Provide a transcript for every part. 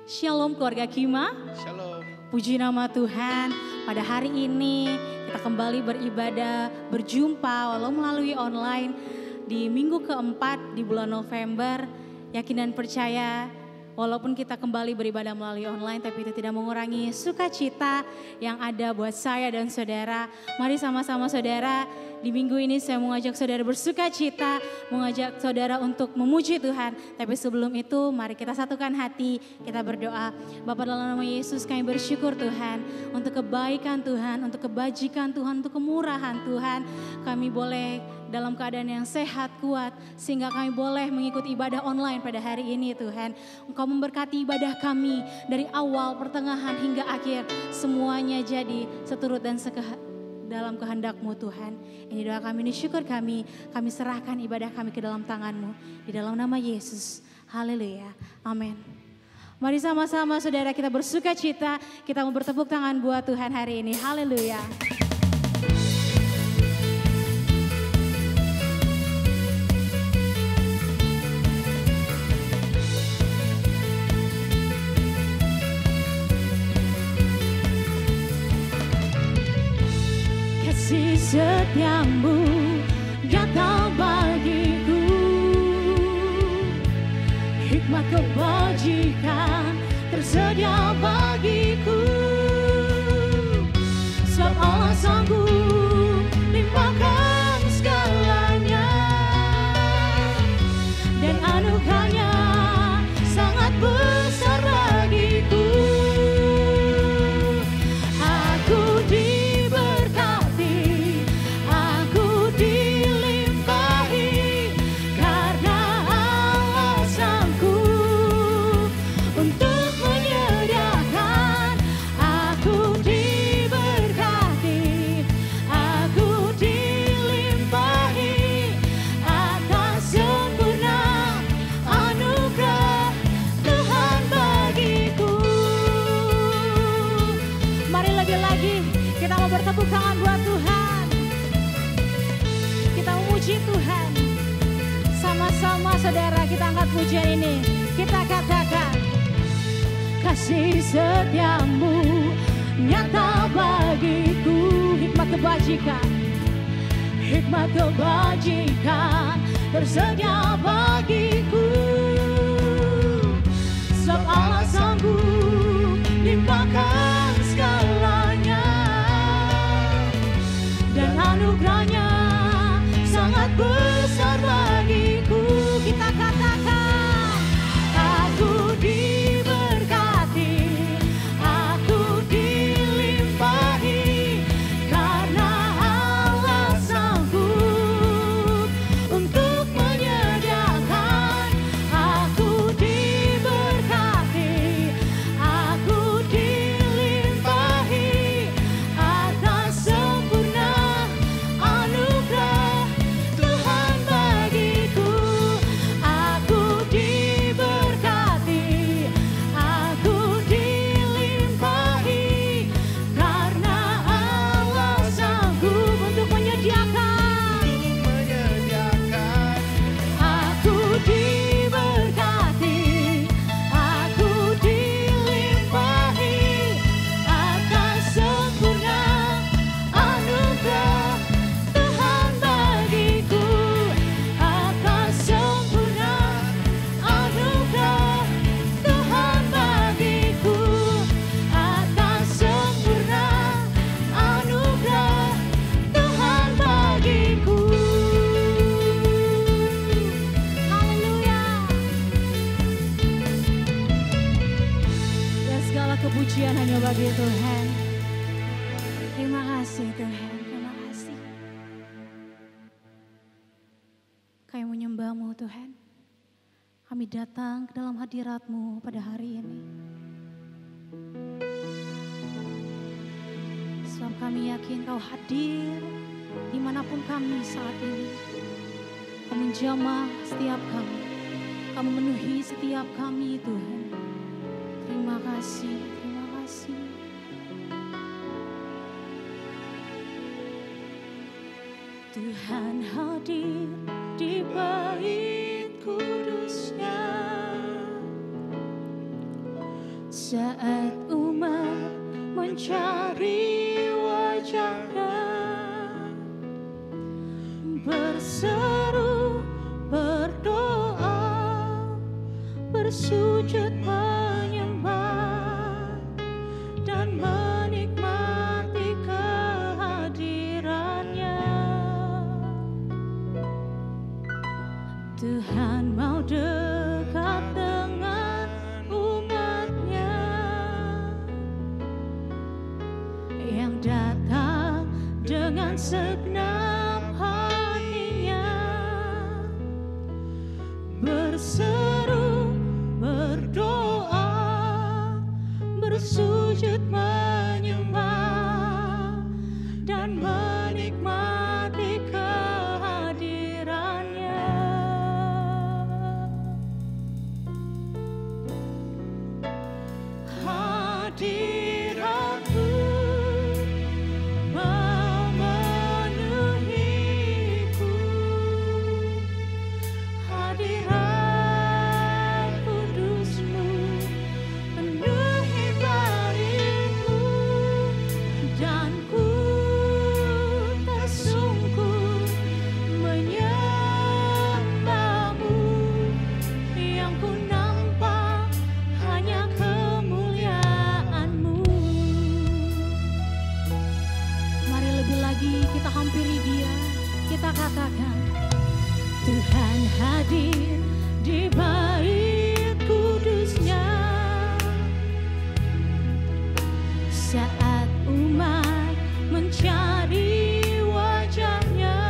Shalom keluarga Kima. Shalom. Puji nama Tuhan, pada hari ini kita kembali beribadah, berjumpa walau melalui online di minggu keempat di bulan November. Yakin dan percaya walaupun kita kembali beribadah melalui online, tapi itu tidak mengurangi sukacita yang ada buat saya dan saudara. Mari sama-sama saudara, di minggu ini saya mengajak saudara bersukacita, mengajak saudara untuk memuji Tuhan. Tapi sebelum itu mari kita satukan hati, kita berdoa. Bapa dalam nama Yesus kami bersyukur Tuhan untuk kebaikan Tuhan, untuk kebajikan Tuhan, untuk kemurahan Tuhan. Kami boleh dalam keadaan yang sehat, kuat, sehingga kami boleh mengikuti ibadah online pada hari ini Tuhan. Engkau memberkati ibadah kami dari awal, pertengahan hingga akhir. Semuanya jadi seturut dan dalam kehendak-Mu Tuhan. Ini doa kami, ini syukur kami serahkan ibadah kami ke dalam tangan-Mu. Di dalam nama Yesus, haleluya, amin. Mari sama-sama saudara kita bersuka cita, kita mau bertepuk tangan buat Tuhan hari ini, haleluya. Kasih setiamu nyata bagiku, hikmat kebajikan tersedia bagiku. Sebab Allah sanggup limpahkan segalanya, dan anugerahnya sangat besar bagiku. Bertepuk tangan buat Tuhan. Kita memuji Tuhan. Sama-sama saudara kita angkat pujian ini. Kita katakan, kasih setiamu nyata bagiku, hikmat kebajikan, hikmat kebajikan tersedia bagiku. Sebab Allah sanggup limpahkan segalanya, dan anugerahnya sangat besar bagiku. Kita katakan, aku diberkati, aku dilimpahi, karena Allah sanggup untuk menyediakan. Aku diberkati, aku dilimpahi, atas sempurna anugerah Tuhan bagiku. Aku diberkati, aku dilimpahi, karena Allah sanggup untuk menyediakan. Aku diberkati, aku dilimpahi, atas sempurna anugerah Tuhan bagiku. Atas sempurna anugerah Tuhan bagiku. Atas sempurna anugerah Tuhan bagiku. Haleluya. Dan segala kepujian hanya bagi Tuhan. Terima kasih Tuhan, terima kasih. Kami menyembah-Mu Tuhan. Kami datang ke dalam hadirat-Mu pada hari ini. Sebab kami yakin Kau hadir dimanapun kami saat ini. Kau menjamah setiap kami. Kau memenuhi setiap kami Tuhan. Terima kasih, terima kasih. Tuhan hadir di bait kudus-Nya. Saat umat mencari wajah-Nya, berseru, berdoa, bersujud menyembah, dan menikmati kehadiran-Nya. Tuhan mau dekat dengan umat-Nya yang datang dengan segenap hatinya, berseru, berdoa, bersujud menyembah, dan menikmati kehadiran-Nya. Hadirat-Mu memenuhiku, hadirat kudus-Mu penuhi baitmu, dan ku tersungkur menyembah-Mu. Yang ku nampak hanya kemuliaan-Mu. Mari lebih lagi kita hampiri Dia, kita katakan, Tuhan hadir di bait kudus-Nya. Saat umat mencari wajah-Nya,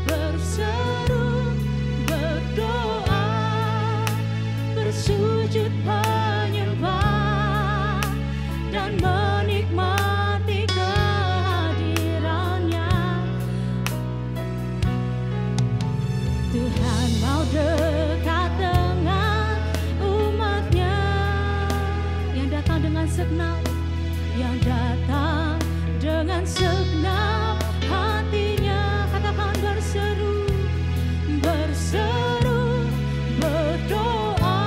berseru, berdoa, bersujud menyembah, dan menikmati kehadiran-Nya. Tuhan mau dekat dengan umat-Nya yang datang dengan segenap, yang datang dengan segenap hatinya. Katakan, berseru, berseru, berdoa,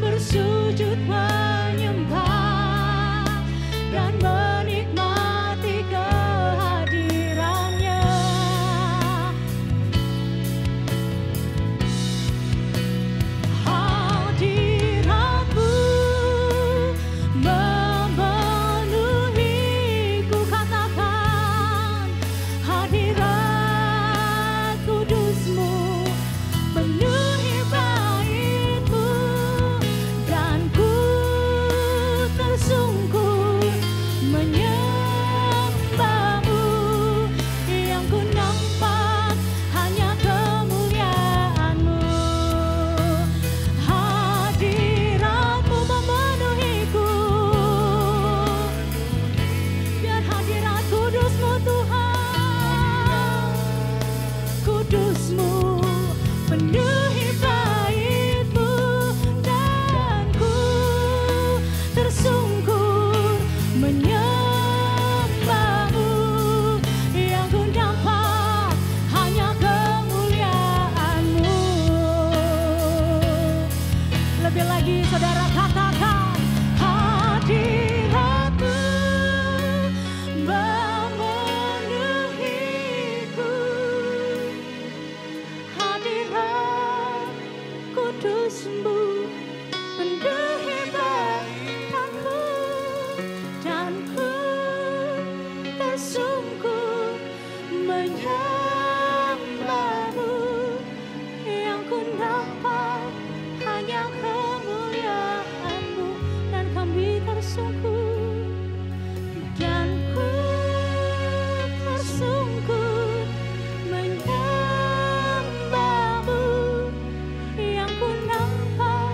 bersujud menyembah, dan menikmati kehadiran-Nya. Hadirat-Mu memenuhiku, katakan, hadirat kudus-Mu penuhi baitku, dan ku tersungkur menyembah-Mu. Yang ku nampak hanya kemuliaan-Mu. Hadirat-Mu memenuhiku, biar hadirat kudus-Mu Tuhan, kudus-Mu penuhi baitmu, dan ku tersungkur menyembah-Mu. Yang ku nampak hanya kemuliaan-Mu. Lebih lagi saudara katakan, hadirat-Mu memenuhiku, hadirat kudus-Mu penuhi baitku, dan ku tersungkur menyembah-Mu. Yang ku nampak hanya kemuliaan-Mu, dan kami tersungkur, dan ku tersungkur menyembah-Mu. Yang ku nampak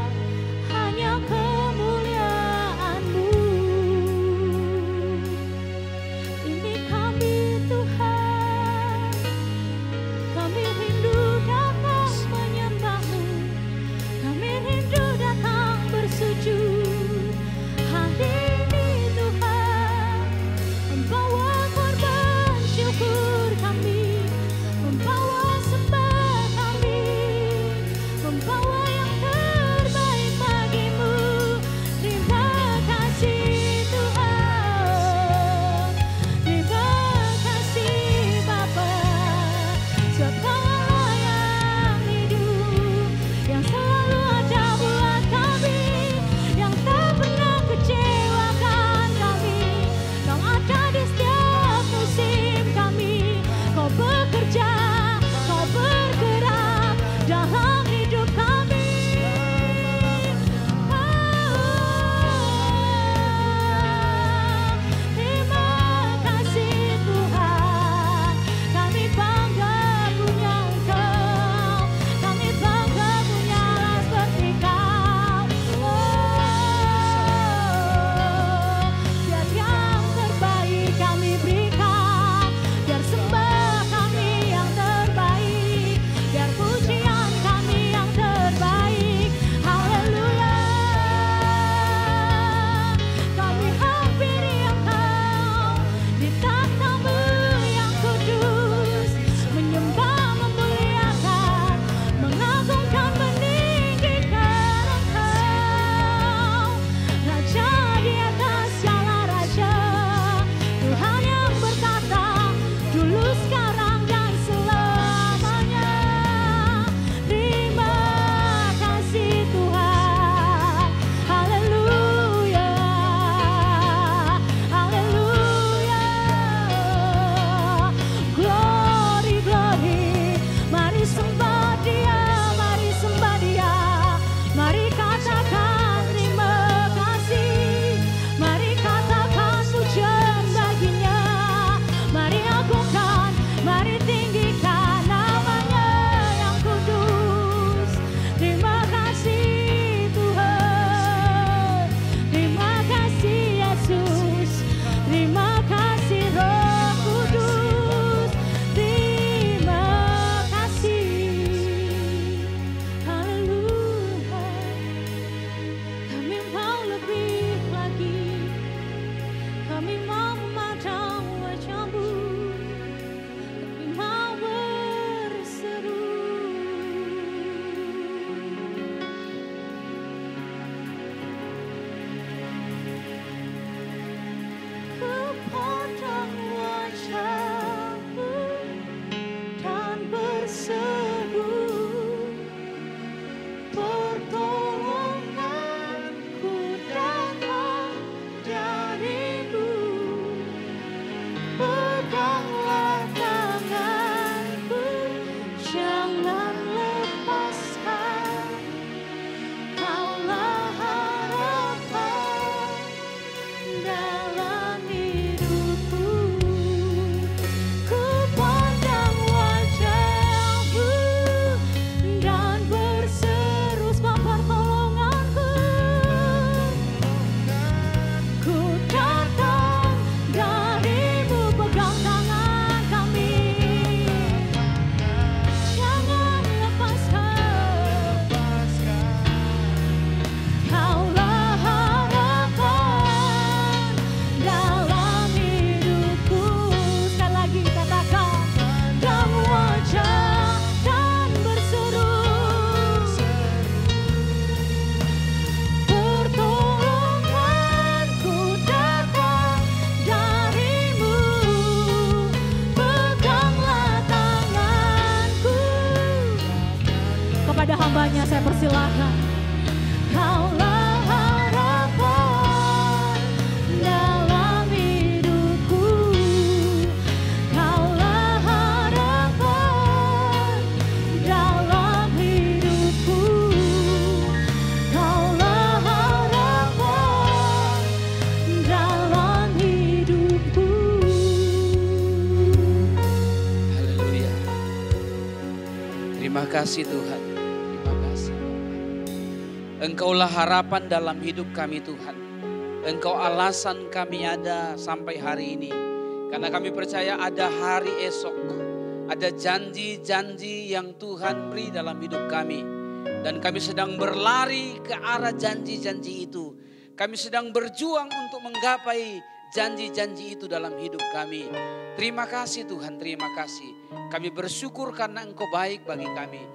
suaranya saya persilahkan. Kaulah harapan dalam hidupku, kaulah harapan dalam hidupku, kaulah harapan dalam hidupku. Haleluya. Terima kasih Tuhan. Terima kasih. Engkaulah harapan dalam hidup kami Tuhan. Engkau alasan kami ada sampai hari ini. Karena kami percaya ada hari esok. Ada janji-janji yang Tuhan beri dalam hidup kami. Dan kami sedang berlari ke arah janji-janji itu. Kami sedang berjuang untuk menggapai janji-janji itu dalam hidup kami. Terima kasih Tuhan, terima kasih. Kami bersyukur karena Engkau baik bagi kami.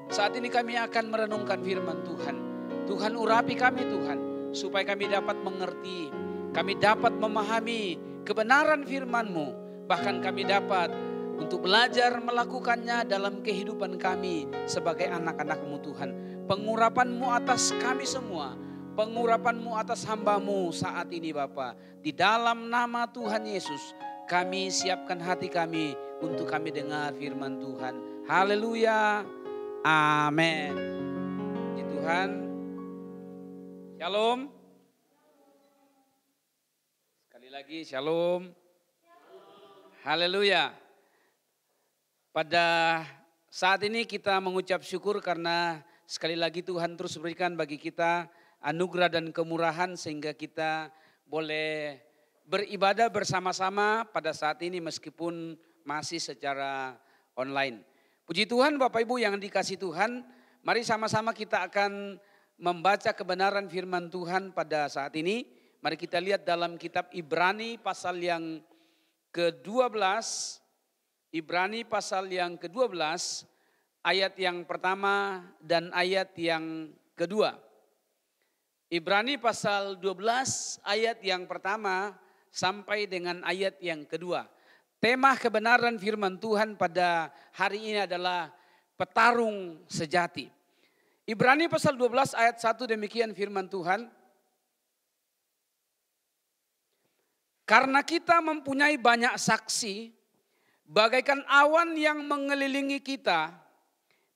Saat ini kami akan merenungkan firman Tuhan. Tuhan urapi kami Tuhan, supaya kami dapat mengerti. Kami dapat memahami kebenaran firman-Mu. Bahkan kami dapat untuk belajar melakukannya dalam kehidupan kami sebagai anak-anak-Mu Tuhan. Pengurapan-Mu atas kami semua. Pengurapan-Mu atas hamba-Mu saat ini Bapa. Di dalam nama Tuhan Yesus kami siapkan hati kami untuk kami dengar firman Tuhan. Haleluya. Amin. Puji Tuhan. Shalom. Sekali lagi shalom. Haleluya. Pada saat ini kita mengucap syukur karena sekali lagi Tuhan terus berikan bagi kita anugerah dan kemurahan sehingga kita boleh beribadah bersama-sama pada saat ini meskipun masih secara online. Puji Tuhan Bapak Ibu yang dikasih Tuhan, mari sama-sama kita akan membaca kebenaran firman Tuhan pada saat ini. Mari kita lihat dalam kitab Ibrani pasal yang ke-12. Ibrani pasal yang ke-12 ayat yang pertama dan ayat yang kedua. Ibrani pasal 12 ayat yang pertama sampai dengan ayat yang kedua. Tema kebenaran firman Tuhan pada hari ini adalah petarung sejati. Ibrani pasal 12 ayat 1 demikian firman Tuhan. Karena kita mempunyai banyak saksi, bagaikan awan yang mengelilingi kita,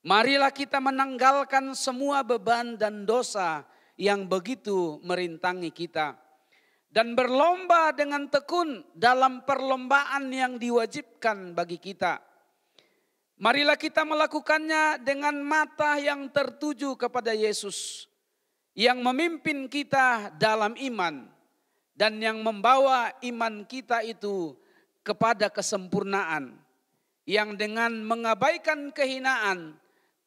marilah kita menanggalkan semua beban dan dosa yang begitu merintangi kita. Dan berlomba dengan tekun dalam perlombaan yang diwajibkan bagi kita. Marilah kita melakukannya dengan mata yang tertuju kepada Yesus, yang memimpin kita dalam iman, dan yang membawa iman kita itu kepada kesempurnaan, yang dengan mengabaikan kehinaan,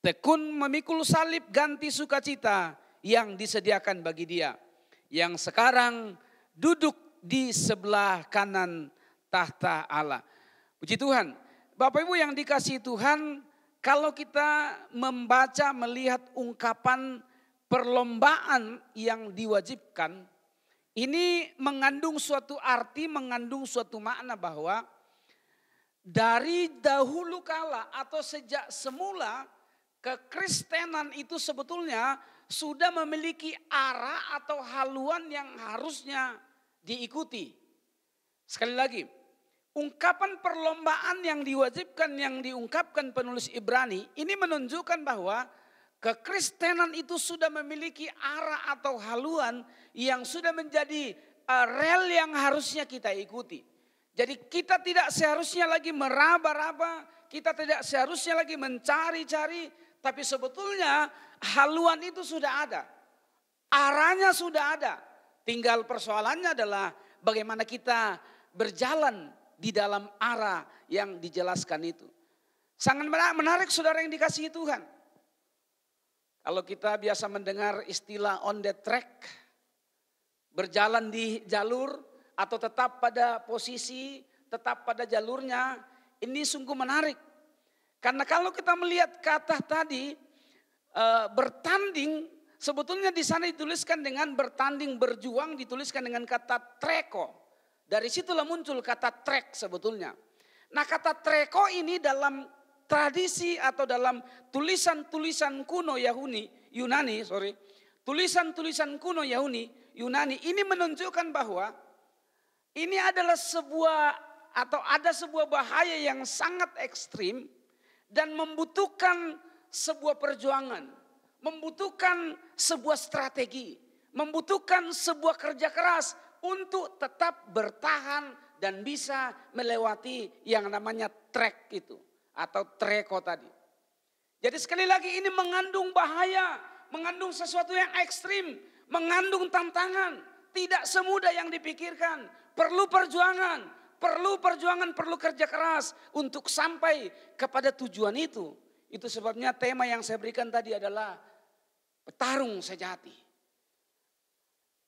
tekun memikul salib ganti sukacita yang disediakan bagi Dia, yang sekarang duduk di sebelah kanan tahta Allah. Puji Tuhan. Bapak Ibu yang dikasihi Tuhan, kalau kita membaca melihat ungkapan perlombaan yang diwajibkan, ini mengandung suatu arti, mengandung suatu makna bahwa dari dahulu kala atau sejak semula kekristenan itu sebetulnya sudah memiliki arah atau haluan yang harusnya diikuti. Sekali lagi, ungkapan perlombaan yang diwajibkan yang diungkapkan penulis Ibrani ini menunjukkan bahwa kekristenan itu sudah memiliki arah atau haluan yang sudah menjadi rel yang harusnya kita ikuti. Jadi kita tidak seharusnya lagi meraba-raba, kita tidak seharusnya lagi mencari-cari, tapi sebetulnya haluan itu sudah ada. Arahnya sudah ada. Tinggal persoalannya adalah bagaimana kita berjalan di dalam arah yang dijelaskan itu. Sangat menarik saudara yang dikasihi Tuhan. Kalau kita biasa mendengar istilah on the track, berjalan di jalur atau tetap pada posisi, tetap pada jalurnya, ini sungguh menarik. Karena kalau kita melihat kata tadi bertanding, sebetulnya di sana dituliskan dengan bertanding, berjuang, dituliskan dengan kata treko. Dari situlah muncul kata trek sebetulnya. Nah kata treko ini dalam tradisi atau dalam tulisan-tulisan kuno Yunani, tulisan-tulisan kuno Yunani ini menunjukkan bahwa ini adalah ada sebuah bahaya yang sangat ekstrim dan membutuhkan sebuah perjuangan, membutuhkan sebuah strategi, membutuhkan sebuah kerja keras untuk tetap bertahan dan bisa melewati yang namanya trek itu atau treko tadi. Jadi sekali lagi ini mengandung bahaya, mengandung sesuatu yang ekstrim, mengandung tantangan, tidak semudah yang dipikirkan, perlu perjuangan, perlu kerja keras untuk sampai kepada tujuan itu. Itu sebabnya tema yang saya berikan tadi adalah petarung sejati.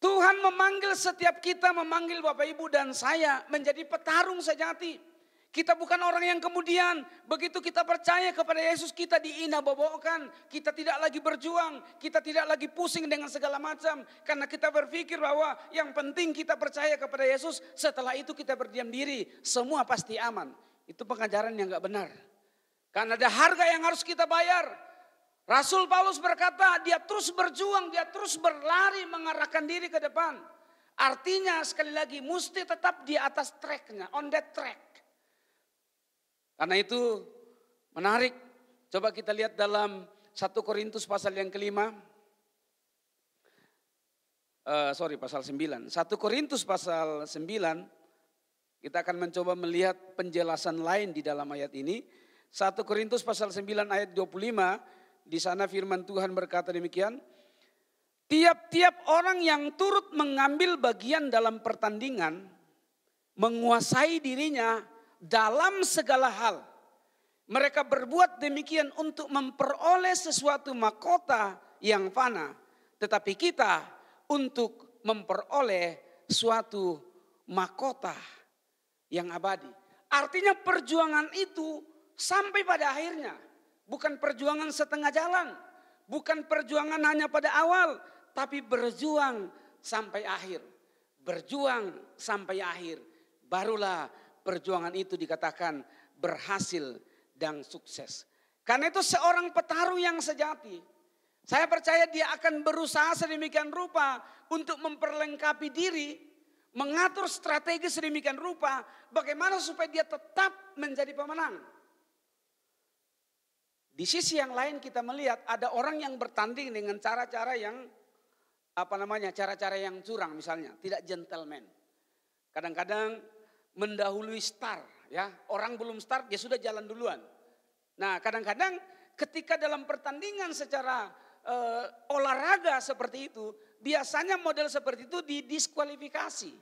Tuhan memanggil setiap kita, memanggil Bapak Ibu dan saya menjadi petarung sejati. Kita bukan orang yang kemudian begitu kita percaya kepada Yesus kita diina-bobokan. Kita tidak lagi berjuang, kita tidak lagi pusing dengan segala macam. Karena kita berpikir bahwa yang penting kita percaya kepada Yesus, setelah itu kita berdiam diri, semua pasti aman. Itu pengajaran yang gak benar. Karena ada harga yang harus kita bayar. Rasul Paulus berkata dia terus berjuang, dia terus berlari mengarahkan diri ke depan. Artinya sekali lagi mesti tetap di atas tracknya, on that track. Karena itu menarik, coba kita lihat dalam 1 Korintus pasal yang kelima. Pasal 9. 1 Korintus pasal 9, kita akan mencoba melihat penjelasan lain di dalam ayat ini. 1 Korintus pasal 9 ayat 25. Di sana firman Tuhan berkata demikian. Tiap-tiap orang yang turut mengambil bagian dalam pertandingan menguasai dirinya dalam segala hal. Mereka berbuat demikian untuk memperoleh sesuatu mahkota yang fana. Tetapi kita untuk memperoleh suatu mahkota yang abadi. Artinya perjuangan itu sampai pada akhirnya. Bukan perjuangan setengah jalan, bukan perjuangan hanya pada awal, tapi berjuang sampai akhir. Berjuang sampai akhir, barulah perjuangan itu dikatakan berhasil dan sukses. Karena itu seorang petarung yang sejati, saya percaya dia akan berusaha sedemikian rupa untuk memperlengkapi diri, mengatur strategi sedemikian rupa, bagaimana supaya dia tetap menjadi pemenang. Di sisi yang lain kita melihat ada orang yang bertanding dengan cara-cara yang cara-cara yang curang misalnya, tidak gentleman. Kadang-kadang mendahului start, ya. Orang belum start dia sudah jalan duluan. Nah, kadang-kadang ketika dalam pertandingan secara olahraga seperti itu, biasanya model seperti itu didiskualifikasi,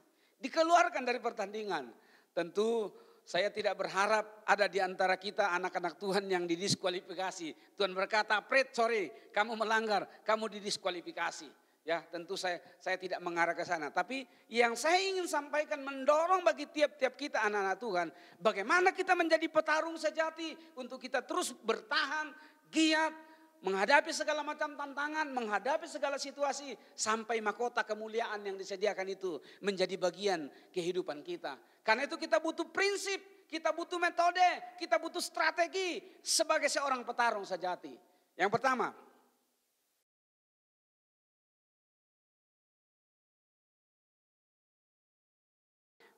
dikeluarkan dari pertandingan. Tentu saya tidak berharap ada di antara kita anak-anak Tuhan yang didiskualifikasi. Tuhan berkata, Fred, sorry, kamu melanggar, kamu didiskualifikasi. Ya, tentu saya tidak mengarah ke sana. Tapi yang saya ingin sampaikan mendorong bagi tiap-tiap kita anak-anak Tuhan, bagaimana kita menjadi petarung sejati untuk kita terus bertahan, giat, menghadapi segala macam tantangan, menghadapi segala situasi, sampai mahkota kemuliaan yang disediakan itu menjadi bagian kehidupan kita. Karena itu kita butuh prinsip, kita butuh metode, kita butuh strategi sebagai seorang petarung sejati. Yang pertama,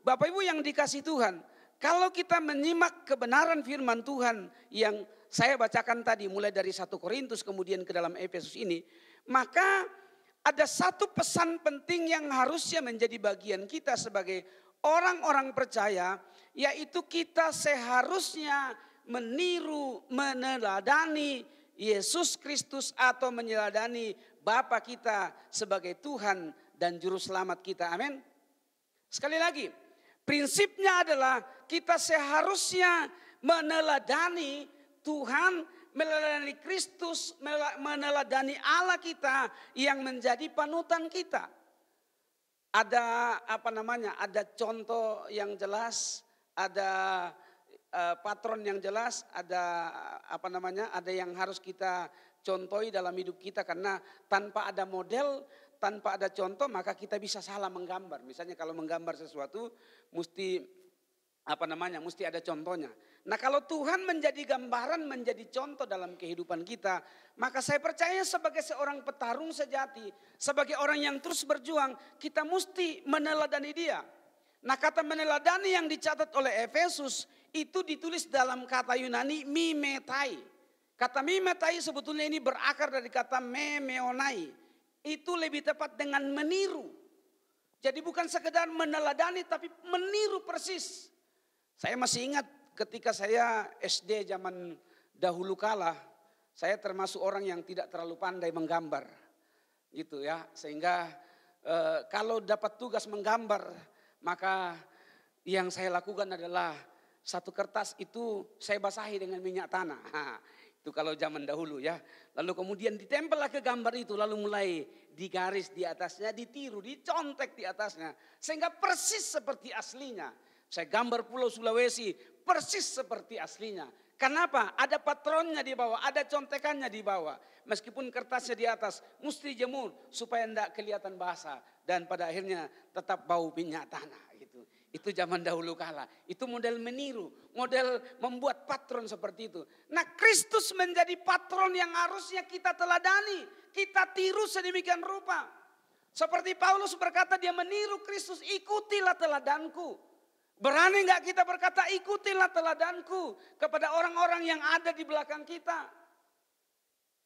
Bapak Ibu yang dikasih Tuhan, kalau kita menyimak kebenaran firman Tuhan yang saya bacakan tadi mulai dari 1 Korintus kemudian ke dalam Efesus ini, maka ada satu pesan penting yang harusnya menjadi bagian kita sebagai orang-orang percaya, yaitu kita seharusnya meniru, meneladani Yesus Kristus atau meneladani Bapa kita sebagai Tuhan dan Juru Selamat kita. Amin. Sekali lagi, prinsipnya adalah kita seharusnya meneladani Tuhan, meneladani Kristus, meneladani Allah kita yang menjadi panutan kita. Ada ada contoh yang jelas, ada patron yang jelas, ada ada yang harus kita contohi dalam hidup kita, karena tanpa ada model, tanpa ada contoh maka kita bisa salah menggambar. Misalnya kalau menggambar sesuatu mesti mesti ada contohnya. Nah kalau Tuhan menjadi gambaran, menjadi contoh dalam kehidupan kita, maka saya percaya sebagai seorang petarung sejati, sebagai orang yang terus berjuang, kita mesti meneladani dia. Nah kata meneladani yang dicatat oleh Efesus itu ditulis dalam kata Yunani mimetai. Kata mimetai sebetulnya ini berakar dari kata memeonai. Itu lebih tepat dengan meniru. Jadi bukan sekedar meneladani tapi meniru persis. Saya masih ingat ketika saya SD zaman dahulu kala, saya termasuk orang yang tidak terlalu pandai menggambar. Gitu ya, sehingga kalau dapat tugas menggambar, maka yang saya lakukan adalah satu kertas itu saya basahi dengan minyak tanah. Itu kalau zaman dahulu ya. Lalu kemudian ditempellah ke gambar itu, lalu mulai digaris di atasnya, ditiru, dicontek di atasnya. Sehingga persis seperti aslinya. Saya gambar Pulau Sulawesi persis seperti aslinya. Kenapa? Ada patronnya di bawah, ada contekannya di bawah. Meskipun kertasnya di atas, mesti jemur supaya tidak kelihatan basah. Dan pada akhirnya tetap bau minyak tanah. Gitu. Itu zaman dahulu kala. Itu model meniru, model membuat patron seperti itu. Nah Kristus menjadi patron yang harusnya kita teladani. Kita tiru sedemikian rupa. Seperti Paulus berkata dia meniru Kristus, ikutilah teladanku. Berani enggak kita berkata ikutilah teladanku kepada orang-orang yang ada di belakang kita?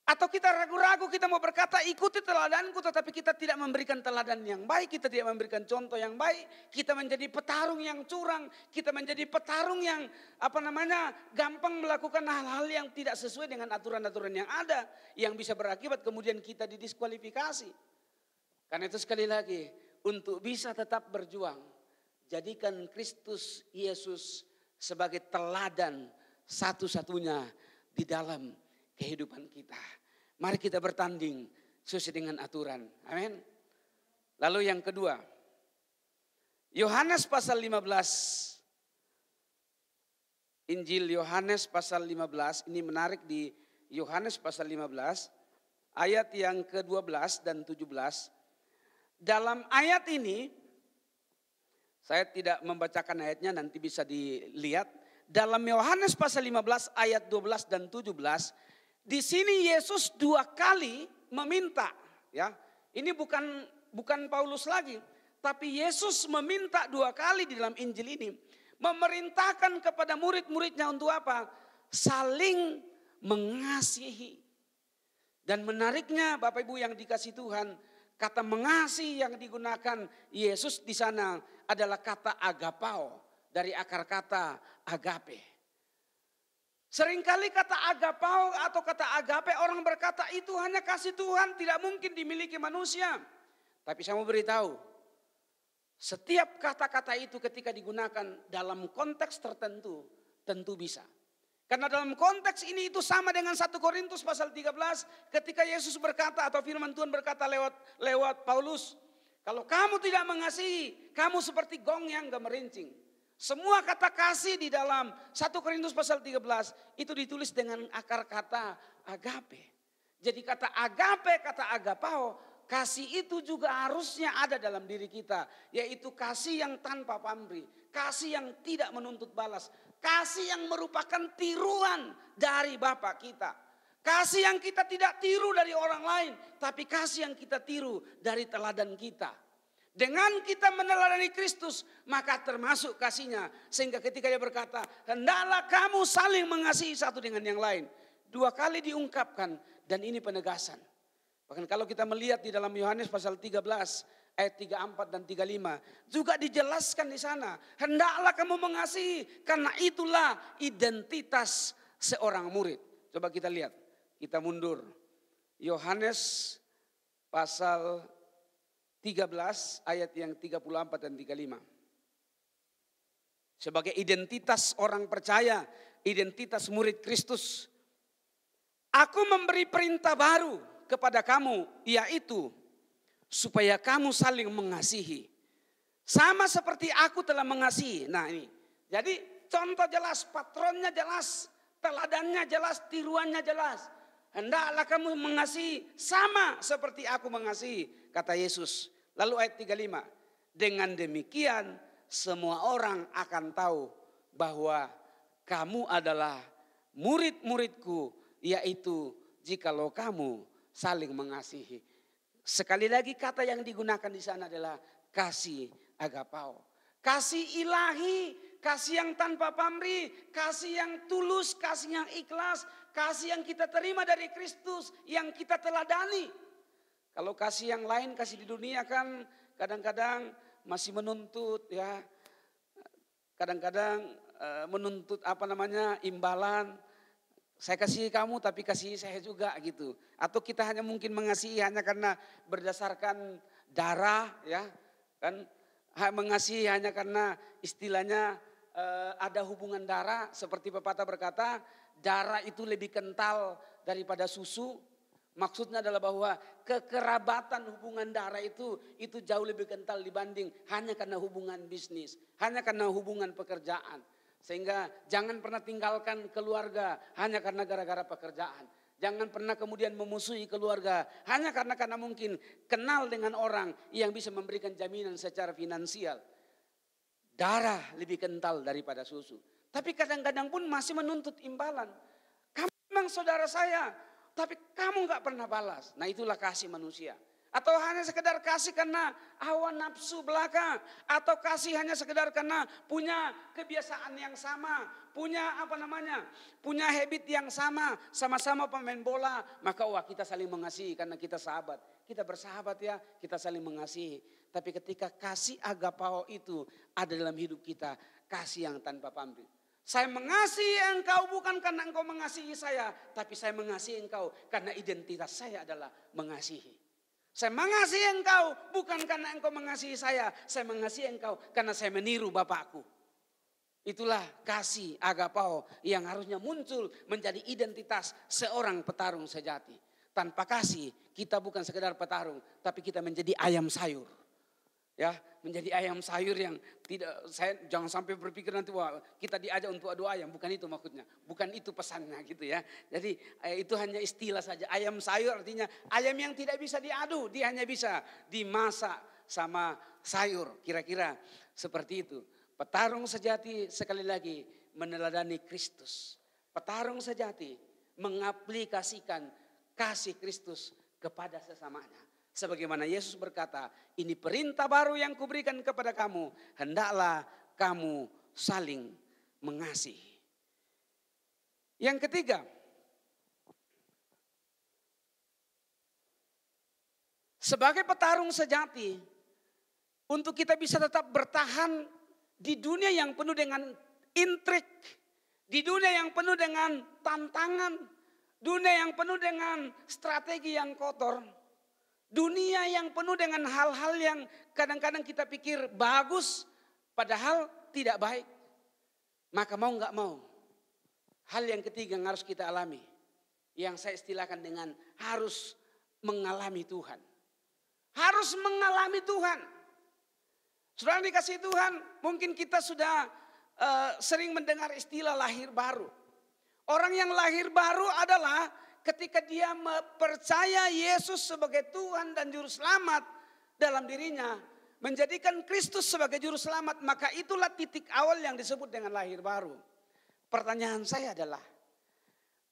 Atau kita ragu-ragu kita mau berkata ikuti teladanku tetapi kita tidak memberikan teladan yang baik, kita tidak memberikan contoh yang baik, kita menjadi petarung yang curang, kita menjadi petarung yang gampang melakukan hal-hal yang tidak sesuai dengan aturan-aturan yang ada yang bisa berakibat kemudian kita didiskualifikasi. Karena itu sekali lagi untuk bisa tetap berjuang, jadikan Kristus Yesus sebagai teladan satu-satunya di dalam kehidupan kita. Mari kita bertanding sesuai dengan aturan. Amin. Lalu yang kedua, Yohanes pasal 15. Injil Yohanes pasal 15, ini menarik di Yohanes pasal 15, ayat yang ke-12 dan 17. Dalam ayat ini, saya tidak membacakan ayatnya, nanti bisa dilihat. Dalam Yohanes pasal 15 ayat 12 dan 17, di sini Yesus 2 kali meminta, ya. Ini bukan Paulus lagi, tapi Yesus meminta 2 kali di dalam Injil ini, memerintahkan kepada murid-muridnya untuk apa? Saling mengasihi. Dan menariknya Bapak Ibu yang dikasihi Tuhan, kata mengasihi yang digunakan Yesus di sana adalah kata agapao, dari akar kata agape. Seringkali kata agapao atau kata agape orang berkata itu hanya kasih Tuhan, tidak mungkin dimiliki manusia. Tapi saya mau beritahu, setiap kata-kata itu ketika digunakan dalam konteks tertentu, tentu bisa. Karena dalam konteks ini itu sama dengan 1 Korintus pasal 13 ketika Yesus berkata atau firman Tuhan berkata lewat Paulus, kalau kamu tidak mengasihi, kamu seperti gong yang gemerincing. Semua kata kasih di dalam 1 Korintus pasal 13 itu ditulis dengan akar kata agape. Jadi kata agape, kata agapao, kasih itu juga harusnya ada dalam diri kita. Yaitu kasih yang tanpa pamrih, kasih yang tidak menuntut balas, kasih yang merupakan tiruan dari Bapa kita. Kasih yang kita tidak tiru dari orang lain, tapi kasih yang kita tiru dari teladan kita. Dengan kita meneladani Kristus, maka termasuk kasihnya. Sehingga ketika dia berkata, hendaklah kamu saling mengasihi satu dengan yang lain. 2 kali diungkapkan dan ini penegasan. Bahkan kalau kita melihat di dalam Yohanes pasal 13 ayat 34 dan 35. Juga dijelaskan di sana, hendaklah kamu mengasihi karena itulah identitas seorang murid. Coba kita lihat, kita mundur. Yohanes pasal 13 ayat yang 34 dan 35. Sebagai identitas orang percaya, identitas murid Kristus. Aku memberi perintah baru kepada kamu, yaitu supaya kamu saling mengasihi. Sama seperti aku telah mengasihi. Nah ini, jadi contoh jelas, patronnya jelas, teladannya jelas, tiruannya jelas. Hendaklah kamu mengasihi sama seperti aku mengasihi, kata Yesus. Lalu ayat 35, dengan demikian semua orang akan tahu bahwa kamu adalah murid-muridku, yaitu jikalau kamu saling mengasihi. Sekali lagi kata yang digunakan di sana adalah kasih agapao. Kasih ilahi, kasih yang tanpa pamrih, kasih yang tulus, kasih yang ikhlas, kasih yang kita terima dari Kristus, yang kita teladani. Kalau kasih yang lain, kasih di dunia kan kadang-kadang masih menuntut ya. Kadang-kadang menuntut imbalan. Saya kasih kamu tapi kasih saya juga gitu. Atau kita hanya mungkin mengasihi hanya karena berdasarkan darah ya. Kan mengasihi hanya karena istilahnya ada hubungan darah. Seperti pepatah berkata, darah itu lebih kental daripada susu. Maksudnya adalah bahwa kekerabatan hubungan darah itu jauh lebih kental dibanding hanya karena hubungan bisnis, hanya karena hubungan pekerjaan. Sehingga jangan pernah tinggalkan keluarga hanya karena gara-gara pekerjaan. Jangan pernah kemudian memusuhi keluarga hanya karena mungkin kenal dengan orang yang bisa memberikan jaminan secara finansial. Darah lebih kental daripada susu. Tapi kadang-kadang pun masih menuntut imbalan. Kamu memang saudara saya, tapi kamu gak pernah balas. Nah itulah kasih manusia. Atau hanya sekedar kasih karena hawa nafsu belaka. Atau kasih hanya sekedar karena punya kebiasaan yang sama. Punya punya habit yang sama. Sama-sama pemain bola. Maka kita saling mengasihi karena kita sahabat. Kita bersahabat ya, kita saling mengasihi. Tapi ketika kasih agapao itu ada dalam hidup kita. Kasih yang tanpa pamrih. Saya mengasihi engkau bukan karena engkau mengasihi saya. Tapi saya mengasihi engkau karena identitas saya adalah mengasihi. Saya mengasihi engkau bukan karena engkau mengasihi saya. Saya mengasihi engkau karena saya meniru Bapakku. Itulah kasih agapao yang harusnya muncul menjadi identitas seorang petarung sejati. Tanpa kasih kita bukan sekedar petarung. Tapi kita menjadi ayam sayur. Ya, menjadi ayam sayur yang saya jangan sampai berpikir nanti wah kita diajak untuk adu ayam, bukan itu maksudnya, bukan itu pesannya gitu ya. Jadi itu hanya istilah saja. Ayam sayur artinya ayam yang tidak bisa diadu, dia hanya bisa dimasak sama sayur, kira-kira seperti itu. Petarung sejati sekali lagi meneladani Kristus. Petarung sejati mengaplikasikan kasih Kristus kepada sesamanya. Sebagaimana Yesus berkata, ini perintah baru yang kuberikan kepada kamu. Hendaklah kamu saling mengasihi. Yang ketiga, sebagai petarung sejati, untuk kita bisa tetap bertahan di dunia yang penuh dengan intrik, di dunia yang penuh dengan tantangan, dunia yang penuh dengan strategi yang kotor. Dunia yang penuh dengan hal-hal yang kadang-kadang kita pikir bagus, padahal tidak baik. Maka mau gak mau, hal yang ketiga yang harus kita alami, yang saya istilahkan dengan harus mengalami Tuhan. Harus mengalami Tuhan. Saudara dikasih Tuhan, mungkin kita sudah sering mendengar istilah lahir baru. Orang yang lahir baru adalah ketika dia percaya Yesus sebagai Tuhan dan Juru Selamat dalam dirinya. Menjadikan Kristus sebagai Juru Selamat. Maka itulah titik awal yang disebut dengan lahir baru. Pertanyaan saya adalah,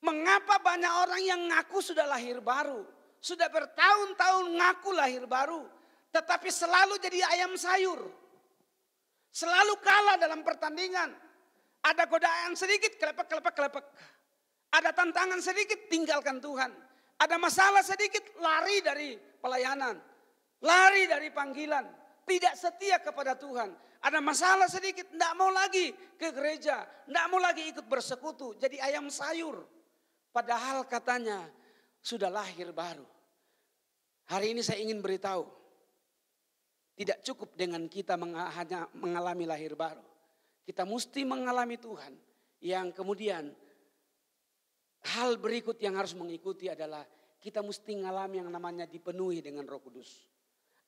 mengapa banyak orang yang ngaku sudah lahir baru? Sudah bertahun-tahun ngaku lahir baru. Tetapi selalu jadi ayam sayur. Selalu kalah dalam pertandingan. Ada godaan sedikit, kelepek. Ada tantangan sedikit, tinggalkan Tuhan. Ada masalah sedikit, lari dari pelayanan. Lari dari panggilan. Tidak setia kepada Tuhan. Ada masalah sedikit, tidak mau lagi ke gereja. Tidak mau lagi ikut bersekutu. Jadi ayam sayur. Padahal katanya sudah lahir baru. Hari ini saya ingin beritahu. Tidak cukup dengan kita hanya mengalami lahir baru. Kita mesti mengalami Tuhan. Yang kemudian hal berikut yang harus mengikuti adalah kita mesti mengalami yang namanya dipenuhi dengan Roh Kudus.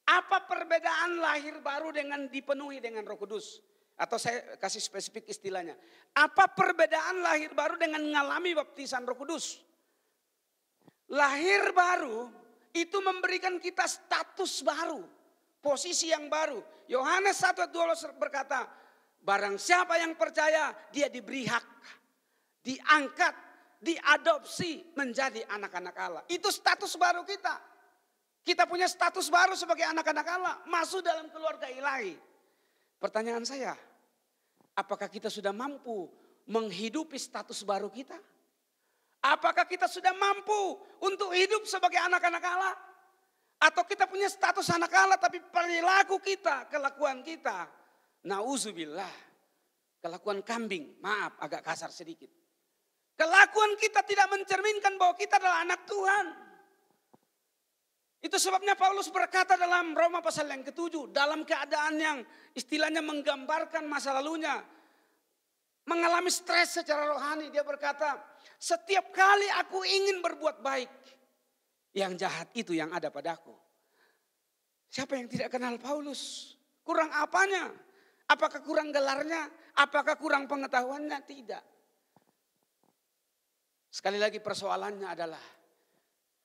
Apa perbedaan lahir baru dengan dipenuhi dengan Roh Kudus? Atau saya kasih spesifik istilahnya. Apa perbedaan lahir baru dengan mengalami baptisan Roh Kudus? Lahir baru itu memberikan kita status baru, posisi yang baru. Yohanes 1:12 berkata, Barang siapa yang percaya, dia diberi hak, diangkat, diadopsi menjadi anak-anak Allah. Itu status baru kita. Kita punya status baru sebagai anak-anak Allah, masuk dalam keluarga ilahi. Pertanyaan saya, apakah kita sudah mampu menghidupi status baru kita? Apakah kita sudah mampu untuk hidup sebagai anak-anak Allah? Atau kita punya status anak Allah tapi perilaku kita, kelakuan kita, nauzubillah, kelakuan kambing, maaf agak kasar sedikit. Kelakuan kita tidak mencerminkan bahwa kita adalah anak Tuhan. Itu sebabnya Paulus berkata dalam Roma pasal yang ke-7, dalam keadaan yang istilahnya menggambarkan masa lalunya, mengalami stres secara rohani, dia berkata, setiap kali aku ingin berbuat baik, yang jahat itu yang ada padaku. Siapa yang tidak kenal Paulus? Kurang apanya? Apakah kurang gelarnya? Apakah kurang pengetahuannya? Tidak. Sekali lagi persoalannya adalah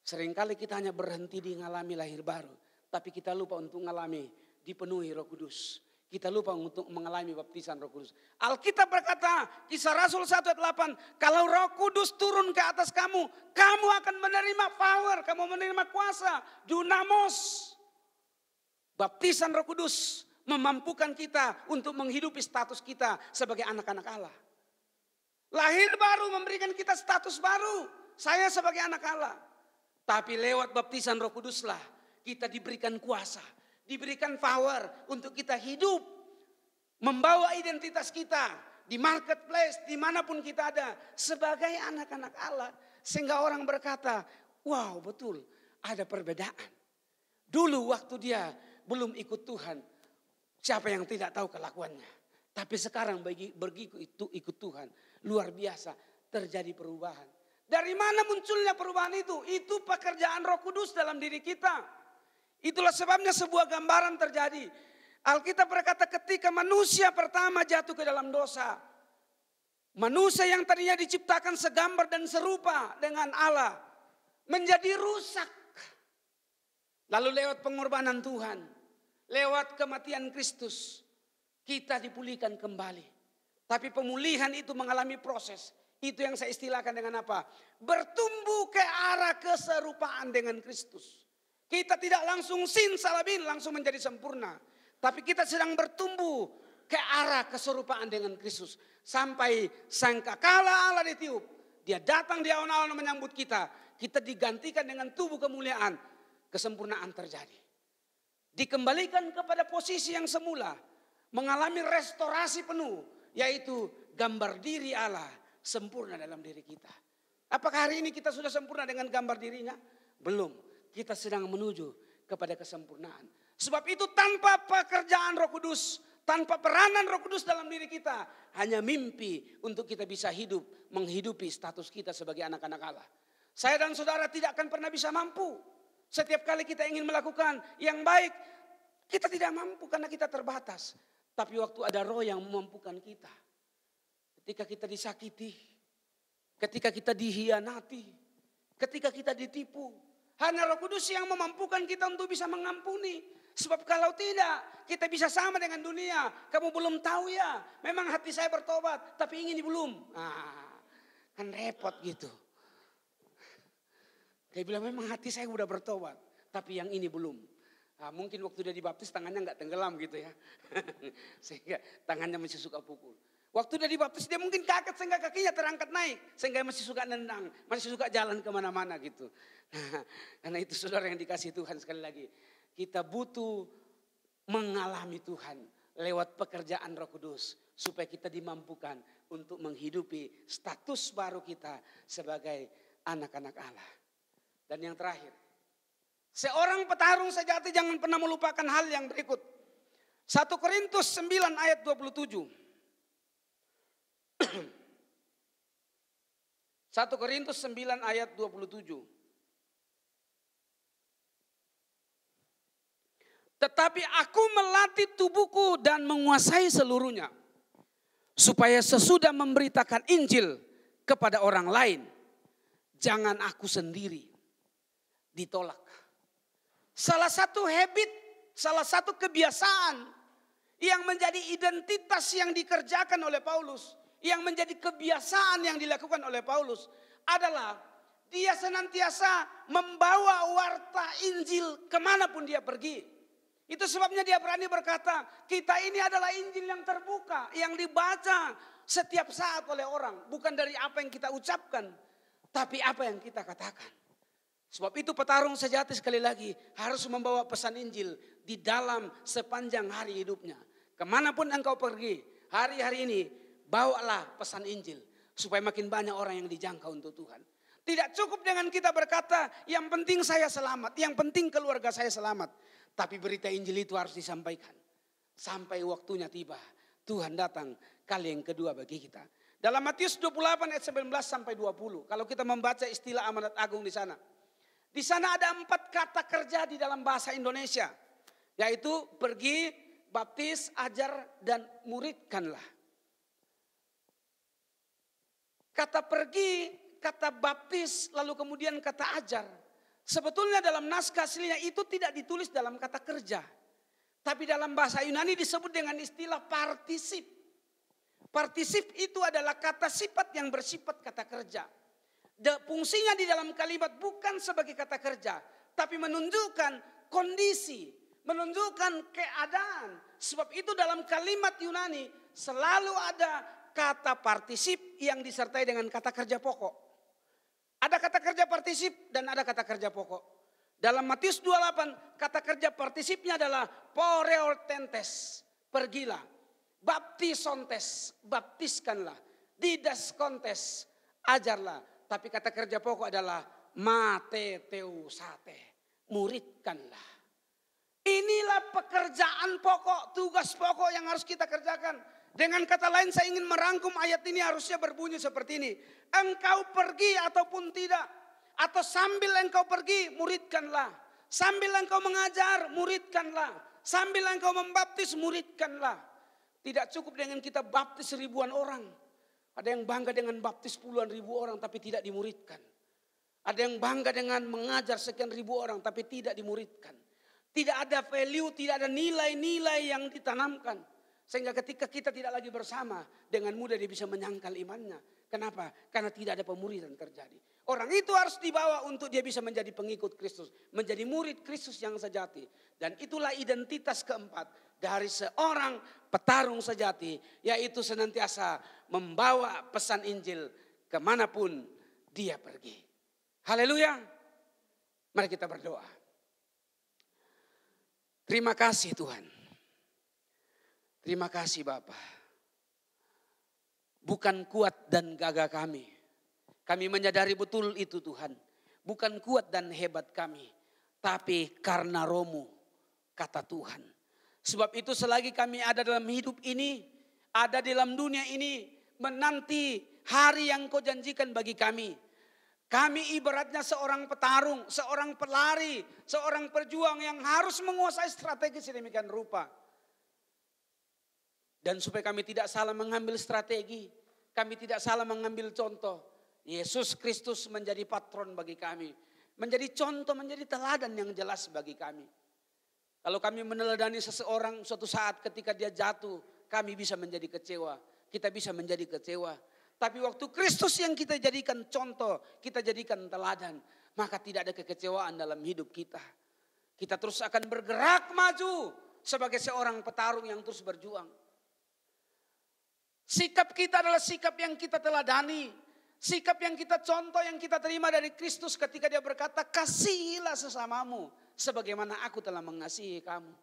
seringkali kita hanya berhenti di mengalami lahir baru. Tapi kita lupa untuk mengalami dipenuhi Roh Kudus. Kita lupa untuk mengalami baptisan Roh Kudus. Alkitab berkata, Kisah Rasul 1 ayat 8, kalau Roh Kudus turun ke atas kamu, kamu akan menerima power, kamu menerima kuasa, dunamos. Baptisan Roh Kudus memampukan kita untuk menghidupi status kita sebagai anak-anak Allah. Lahir baru memberikan kita status baru, saya sebagai anak Allah. Tapi lewat baptisan Roh Kuduslah kita diberikan kuasa, diberikan power untuk kita hidup, membawa identitas kita di marketplace, dimanapun kita ada, sebagai anak-anak Allah. Sehingga orang berkata, wow betul ada perbedaan. Dulu waktu dia belum ikut Tuhan, siapa yang tidak tahu kelakuannya. Tapi sekarang ikut Tuhan, luar biasa terjadi perubahan. Dari mana munculnya perubahan itu? Itu pekerjaan Roh Kudus dalam diri kita. Itulah sebabnya sebuah gambaran terjadi. Alkitab berkata ketika manusia pertama jatuh ke dalam dosa. Manusia yang tadinya diciptakan segambar dan serupa dengan Allah. Menjadi rusak. Lalu lewat pengorbanan Tuhan. Lewat kematian Kristus. Kita dipulihkan kembali. Tapi pemulihan itu mengalami proses. Itu yang saya istilahkan dengan apa? Bertumbuh ke arah keserupaan dengan Kristus. Kita tidak langsung salabin langsung menjadi sempurna. Tapi kita sedang bertumbuh ke arah keserupaan dengan Kristus. Sampai sangkakala Allah ditiup. Dia datang di awan-awan menyambut kita. Kita digantikan dengan tubuh kemuliaan. Kesempurnaan terjadi. Dikembalikan kepada posisi yang semula. Mengalami restorasi penuh. Yaitu gambar diri Allah sempurna dalam diri kita. Apakah hari ini kita sudah sempurna dengan gambar dirinya? Belum. Kita sedang menuju kepada kesempurnaan. Sebab itu tanpa pekerjaan Roh Kudus, tanpa peranan Roh Kudus dalam diri kita, hanya mimpi untuk kita bisa hidup, menghidupi status kita sebagai anak-anak Allah. Saya dan saudara tidak akan pernah bisa mampu. Setiap kali kita ingin melakukan yang baik, kita tidak mampu karena kita terbatas. Tapi waktu ada Roh yang memampukan kita. Ketika kita disakiti, ketika kita dihianati, ketika kita ditipu, hanya Roh Kudus yang memampukan kita untuk bisa mengampuni. Sebab kalau tidak, kita bisa sama dengan dunia. Kamu belum tahu ya, memang hati saya bertobat, tapi ingin belum. Kan repot gitu. Dia bilang memang hati saya udah bertobat, tapi yang ini belum. Mungkin waktu dia dibaptis tangannya nggak tenggelam gitu ya. Sehingga tangannya masih suka pukul. Waktu dia dibaptis dia mungkin kaget sehingga kakinya terangkat naik. Sehingga masih suka nendang, masih suka jalan kemana-mana gitu. Nah, karena itu saudara yang dikasih Tuhan sekali lagi. Kita butuh mengalami Tuhan lewat pekerjaan Roh Kudus. Supaya kita dimampukan untuk menghidupi status baru kita sebagai anak-anak Allah. Dan yang terakhir. Seorang petarung sejati jangan pernah melupakan hal yang berikut. 1 Korintus 9 ayat 27. 1 Korintus 9 ayat 27. Tetapi aku melatih tubuhku dan menguasai seluruhnya. Supaya sesudah memberitakan Injil kepada orang lain, jangan aku sendiri ditolak. Salah satu habit, salah satu kebiasaan Yang menjadi identitas yang dikerjakan oleh Paulus, yang menjadi kebiasaan yang dilakukan oleh Paulus adalah dia senantiasa membawa warta Injil kemanapun dia pergi. Itu sebabnya dia berani berkata, kita ini adalah Injil yang terbuka, yang dibaca setiap saat oleh orang. Bukan dari apa yang kita ucapkan, tapi apa yang kita katakan. Sebab itu petarung sejati sekali lagi harus membawa pesan Injil di dalam sepanjang hari hidupnya. Kemanapun engkau pergi hari-hari ini, bawalah pesan Injil supaya makin banyak orang yang dijangkau untuk Tuhan. Tidak cukup dengan kita berkata, yang penting saya selamat, yang penting keluarga saya selamat. Tapi berita Injil itu harus disampaikan. Sampai waktunya tiba, Tuhan datang kali yang kedua bagi kita. Dalam Matius 28 ayat 19 sampai 20, kalau kita membaca istilah amanat agung di sana. Di sana ada 4 kata kerja di dalam bahasa Indonesia. Yaitu pergi, baptis, ajar, dan muridkanlah. Kata pergi, kata baptis, lalu kemudian kata ajar. Sebetulnya dalam naskah aslinya itu tidak ditulis dalam kata kerja. Tapi dalam bahasa Yunani disebut dengan istilah partisip. Partisip itu adalah kata sifat yang bersifat kata kerja. Fungsinya di dalam kalimat bukan sebagai kata kerja, tapi menunjukkan kondisi, menunjukkan keadaan. Sebab itu dalam kalimat Yunani selalu ada kata partisip yang disertai dengan kata kerja pokok. Ada kata kerja partisip dan ada kata kerja pokok. Dalam Matius 28 kata kerja partisipnya adalah poreortentes, pergilah. Baptisontes, baptiskanlah. Didaskontes, ajarlah. Tapi kata kerja pokok adalah mateteusate, muridkanlah. Inilah pekerjaan pokok, tugas pokok yang harus kita kerjakan. Dengan kata lain saya ingin merangkum ayat ini harusnya berbunyi seperti ini. Engkau pergi ataupun tidak, atau sambil engkau pergi, muridkanlah. Sambil engkau mengajar, muridkanlah. Sambil engkau membaptis, muridkanlah. Tidak cukup dengan kita baptis ribuan orang. Ada yang bangga dengan baptis puluhan ribu orang tapi tidak dimuridkan. Ada yang bangga dengan mengajar sekian ribu orang tapi tidak dimuridkan. Tidak ada value, tidak ada nilai-nilai yang ditanamkan. Sehingga ketika kita tidak lagi bersama, dengan mudah dia bisa menyangkal imannya. Kenapa? Karena tidak ada pemuridan terjadi. Orang itu harus dibawa untuk dia bisa menjadi pengikut Kristus. Menjadi murid Kristus yang sejati. Dan itulah identitas keempat dari seorang petarung sejati. Yaitu senantiasa membawa pesan Injil kemanapun dia pergi. Haleluya. Mari kita berdoa. Terima kasih Tuhan. Terima kasih Bapa. Bukan kuat dan gagah kami. Kami menyadari betul itu Tuhan. Bukan kuat dan hebat kami. Tapi karena Roh-Mu, kata Tuhan. Sebab itu selagi kami ada dalam hidup ini, ada dalam dunia ini, menanti hari yang Kau janjikan bagi kami. Kami ibaratnya seorang petarung, seorang pelari, seorang perjuang yang harus menguasai strategi sedemikian rupa. Dan supaya kami tidak salah mengambil strategi, kami tidak salah mengambil contoh, Yesus Kristus menjadi patron bagi kami. Menjadi contoh, menjadi teladan yang jelas bagi kami. Kalau kami meneladani seseorang suatu saat ketika dia jatuh, kami bisa menjadi kecewa. Kita bisa menjadi kecewa. Tapi waktu Kristus yang kita jadikan contoh, kita jadikan teladan, maka tidak ada kekecewaan dalam hidup kita. Kita terus akan bergerak maju sebagai seorang petarung yang terus berjuang. Sikap kita adalah sikap yang kita teladani. Sikap yang kita contoh, yang kita terima dari Kristus ketika dia berkata, kasihilah sesamamu sebagaimana aku telah mengasihi kamu.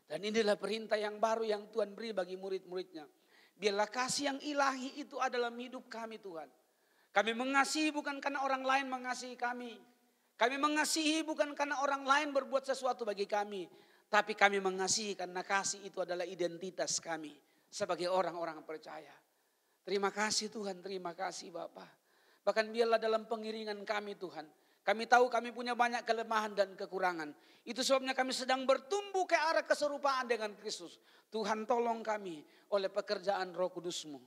Dan inilah perintah yang baru yang Tuhan beri bagi murid-muridnya. Biarlah kasih yang ilahi itu adalah hidup kami Tuhan. Kami mengasihi bukan karena orang lain mengasihi kami. Kami mengasihi bukan karena orang lain berbuat sesuatu bagi kami. Tapi kami mengasihi karena kasih itu adalah identitas kami. Sebagai orang-orang percaya. Terima kasih Tuhan, terima kasih Bapa. Bahkan biarlah dalam pengiringan kami Tuhan. Kami tahu kami punya banyak kelemahan dan kekurangan. Itu sebabnya kami sedang bertumbuh ke arah keserupaan dengan Kristus. Tuhan tolong kami oleh pekerjaan Roh Kudus-Mu.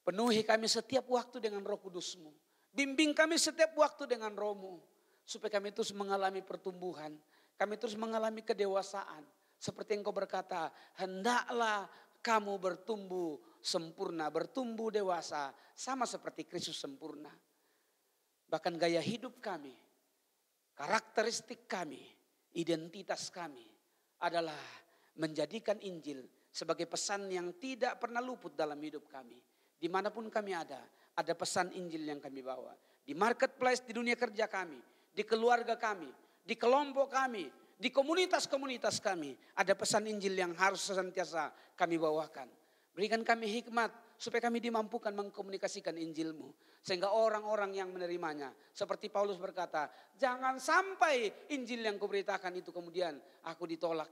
Penuhi kami setiap waktu dengan Roh Kudus-Mu. Bimbing kami setiap waktu dengan Roh-Mu. Supaya kami terus mengalami pertumbuhan. Kami terus mengalami kedewasaan. Seperti Engkau berkata, hendaklah kamu bertumbuh sempurna, bertumbuh dewasa, sama seperti Kristus sempurna. Bahkan gaya hidup kami, karakteristik kami, identitas kami adalah menjadikan Injil sebagai pesan yang tidak pernah luput dalam hidup kami. Dimanapun kami ada pesan Injil yang kami bawa. Di marketplace, di dunia kerja kami, di keluarga kami, di kelompok kami, di komunitas-komunitas kami, ada pesan Injil yang harus senantiasa kami bawakan. Berikan kami hikmat supaya kami dimampukan mengkomunikasikan Injil-Mu. Sehingga orang-orang yang menerimanya, seperti Paulus berkata, jangan sampai Injil yang kuberitakan itu kemudian aku ditolak.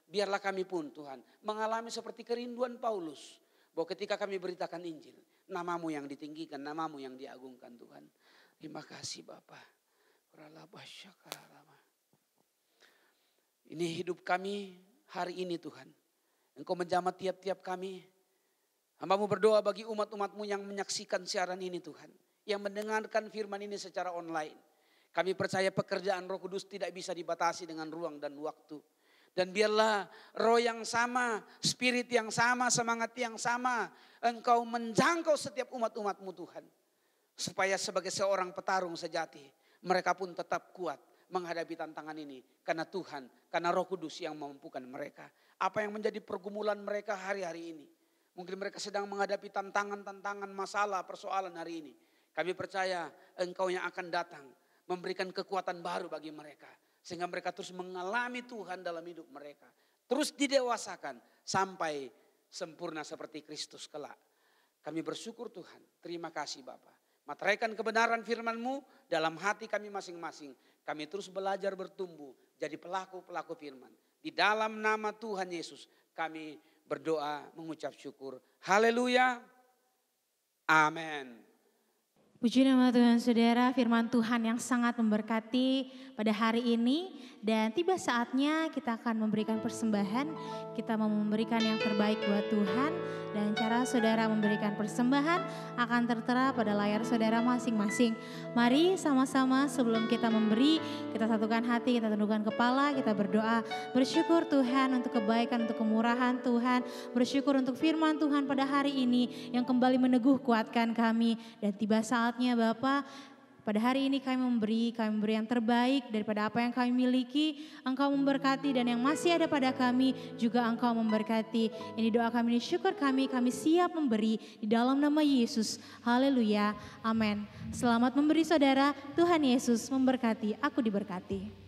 Biarlah kami pun Tuhan mengalami seperti kerinduan Paulus, bahwa ketika kami beritakan Injil, nama-Mu yang ditinggikan, nama-Mu yang diagungkan Tuhan. Terima kasih Bapa. Ini hidup kami hari ini Tuhan. Engkau menjamah tiap-tiap kami. Hamba-Mu berdoa bagi umat-umat-Mu yang menyaksikan siaran ini Tuhan. Yang mendengarkan firman ini secara online. Kami percaya pekerjaan Roh Kudus tidak bisa dibatasi dengan ruang dan waktu. Dan biarlah roh yang sama, spirit yang sama, semangat yang sama. Engkau menjangkau setiap umat-umat-Mu Tuhan. Supaya sebagai seorang petarung sejati, mereka pun tetap kuat menghadapi tantangan ini. Karena Tuhan, karena Roh Kudus yang memampukan mereka. Apa yang menjadi pergumulan mereka hari-hari ini. Mungkin mereka sedang menghadapi tantangan-tantangan, masalah, persoalan hari ini. Kami percaya Engkau yang akan datang memberikan kekuatan baru bagi mereka. Sehingga mereka terus mengalami Tuhan dalam hidup mereka. Terus didewasakan sampai sempurna seperti Kristus kelak. Kami bersyukur Tuhan. Terima kasih Bapa. Materaikan kebenaran firman-Mu dalam hati kami masing-masing. Kami terus belajar bertumbuh jadi pelaku-pelaku firman. Di dalam nama Tuhan Yesus kami berdoa mengucap syukur. Haleluya. Amin. Puji nama Tuhan saudara, firman Tuhan yang sangat memberkati pada hari ini. Dan tiba saatnya kita akan memberikan persembahan. Kita mau memberikan yang terbaik buat Tuhan. Dan cara saudara memberikan persembahan akan tertera pada layar saudara masing-masing. Mari sama-sama sebelum kita memberi, kita satukan hati, kita tundukkan kepala, kita berdoa. Bersyukur Tuhan untuk kebaikan, untuk kemurahan Tuhan. Bersyukur untuk firman Tuhan pada hari ini yang kembali meneguh kuatkan kami. Dan tiba saatnya Bapa, pada hari ini kami memberi yang terbaik daripada apa yang kami miliki. Engkau memberkati dan yang masih ada pada kami juga Engkau memberkati. Ini doa kami, ini syukur kami siap memberi di dalam nama Yesus. Haleluya, amin. Selamat memberi saudara, Tuhan Yesus memberkati, aku diberkati.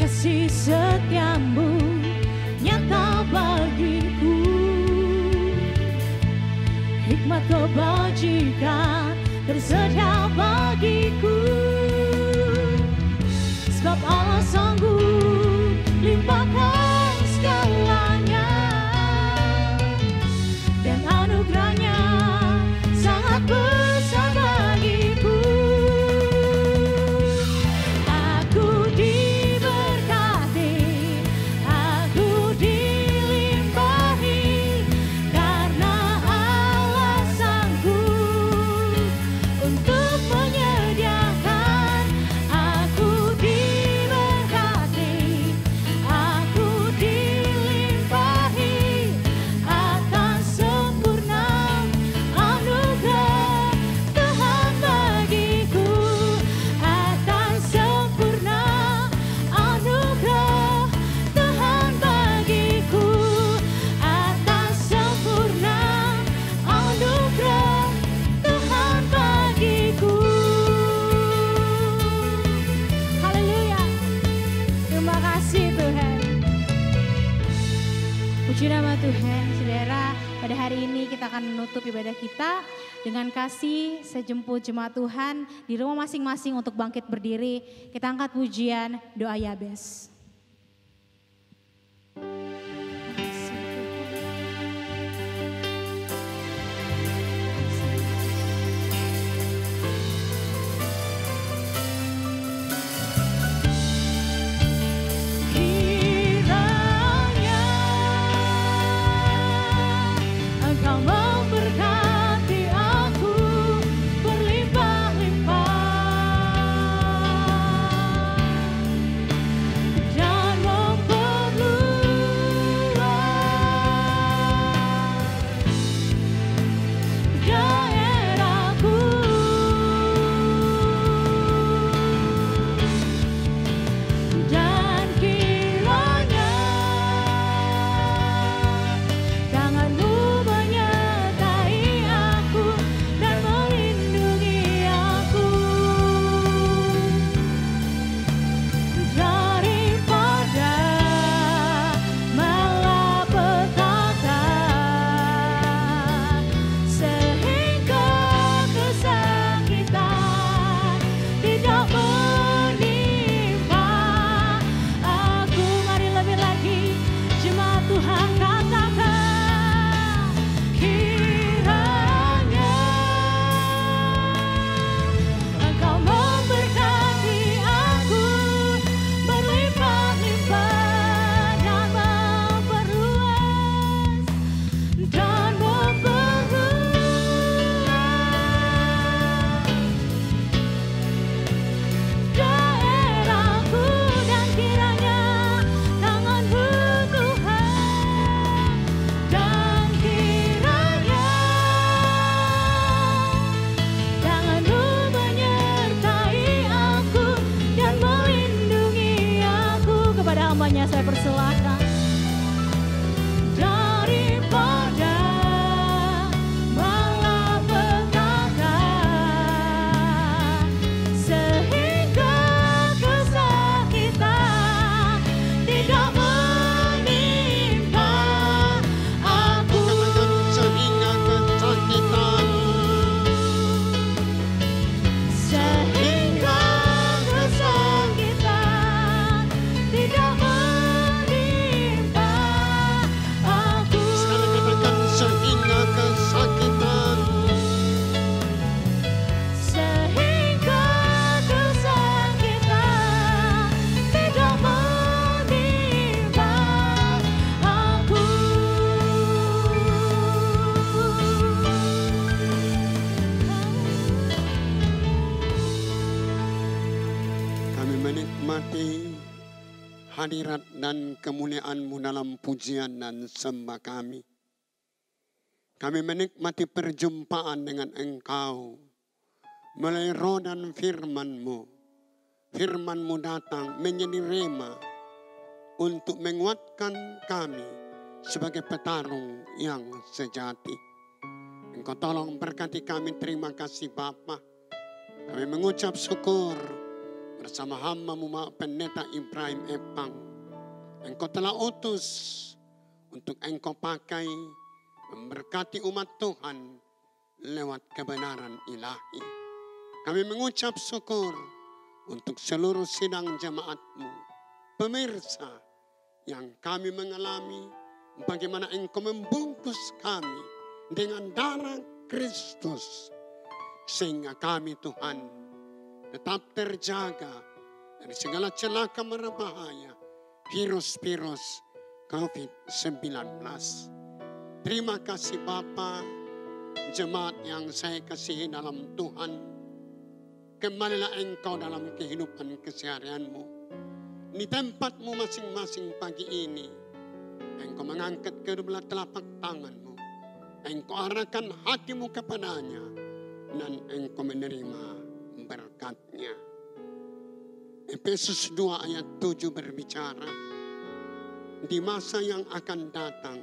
Kasih setiamu nyata bagiku, hikmat kebajikan tersedia bagiku. Sebab Allah sanggup limpahkan segalanya, dan anugerahnya sangat besar bagiku. Puji nama Tuhan, saudara. Pada hari ini kita akan menutup ibadah kita dengan kasih sejemput jemaat Tuhan di rumah masing-masing untuk bangkit berdiri. Kita angkat pujian doa Yabes. He menikmati hadirat dan kemuliaan-Mu dalam pujian dan sembah kami. Kami menikmati perjumpaan dengan Engkau melalui roh dan firman-Mu. Firman-Mu datang menjadi rema untuk menguatkan kami sebagai petarung yang sejati. Engkau tolong berkati kami. Terima kasih Bapa. Kami mengucap syukur bersama hamba-Mu Pendeta Ibrahim Epang. Engkau telah utus untuk Engkau pakai memberkati umat Tuhan lewat kebenaran ilahi. Kami mengucap syukur untuk seluruh sidang jemaat-Mu, pemirsa yang kami mengalami bagaimana Engkau membungkus kami dengan darah Kristus, sehingga kami Tuhan tetap terjaga dari segala celaka berbahaya, virus-virus COVID-19. Terima kasih Bapa, jemaat yang saya kasihi dalam Tuhan. Kembalilah Engkau dalam kehidupan keseharian-Mu. Di tempat-Mu masing-masing pagi ini, Engkau mengangkat kedua telapak tangan-Mu. Engkau arahkan hati-Mu kepadanya, dan Engkau menerima berkat-Nya. Efesus 2 ayat 7 berbicara, di masa yang akan datang,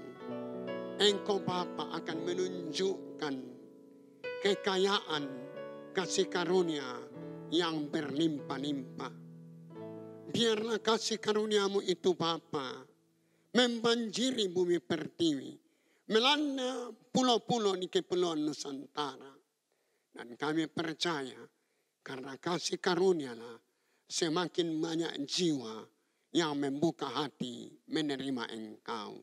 Engkau Bapa akan menunjukkan kekayaan kasih karunia yang berlimpah-limpah. Biarlah kasih karunia-Mu itu Bapa membanjiri bumi pertiwi, melanda pulau-pulau di kepulauan Nusantara. Dan kami percaya karena kasih karunia-Lah semakin banyak jiwa yang membuka hati menerima Engkau.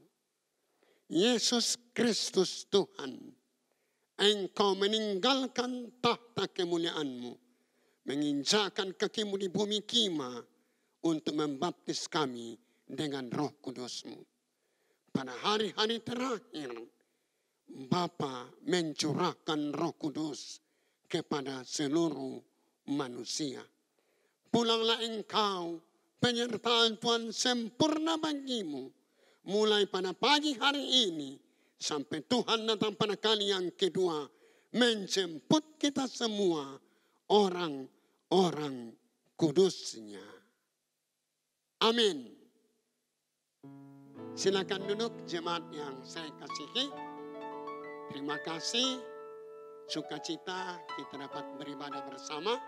Yesus Kristus Tuhan, Engkau meninggalkan tahta kemuliaan-Mu, menginjakkan kaki-Mu di bumi kima untuk membaptis kami dengan Roh Kudus-Mu. Pada hari-hari terakhir, Bapa mencurahkan Roh Kudus kepada seluruh manusia. Pulanglah Engkau, penyertaan Tuhan sempurna bagi-Mu, mulai pada pagi hari ini sampai Tuhan datang pada kali yang kedua, menjemput kita semua orang-orang kudus-Nya. Amin. Silakan duduk jemaat yang saya kasihi. Terima kasih. Sukacita kita dapat beribadah bersama.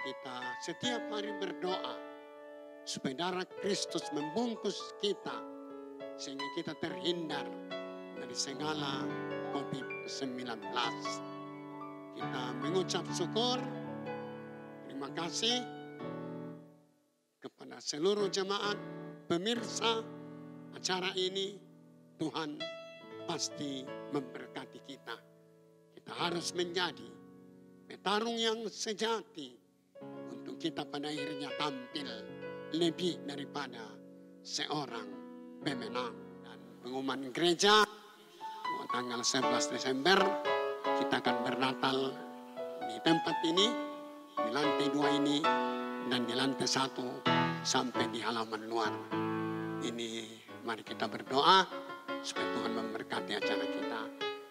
Kita setiap hari berdoa supaya darah Kristus membungkus kita sehingga kita terhindar dari segala COVID-19. Kita mengucap syukur, terima kasih kepada seluruh jemaat, pemirsa acara ini. Tuhan pasti memberkati kita. Kita harus menjadi petarung yang sejati untuk kita pada akhirnya tampil lebih daripada seorang pemenang. Dan pengumuman gereja tanggal 11 Desember kita akan bernatal di tempat ini, di lantai 2 ini, dan di lantai 1 sampai di halaman luar. Ini mari kita berdoa supaya Tuhan memberkati acara kita.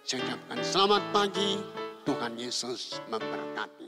Saya ucapkan selamat pagi, Tuhan Yesus memberkati.